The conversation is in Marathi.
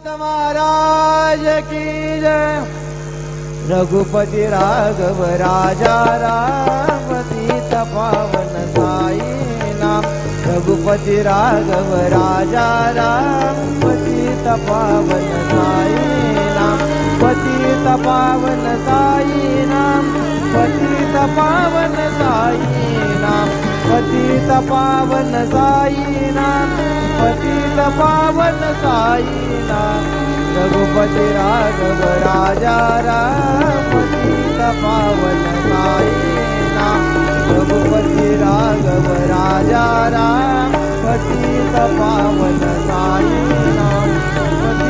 महाराज की जय। रघुपति राघव राजा राम पतित पावन साई नाम। रघुपति राघव राजा राम पतित पावन साई नाम। पतित पावन साई नाम। पतित पावन साई नाम। पतित पावन साई नाम। पतित पावन साई नाम। रघुपति राघव राजा राम पतित पावन साई नाम। रघुपति राघव राजा राम पतित पावन साई नाम।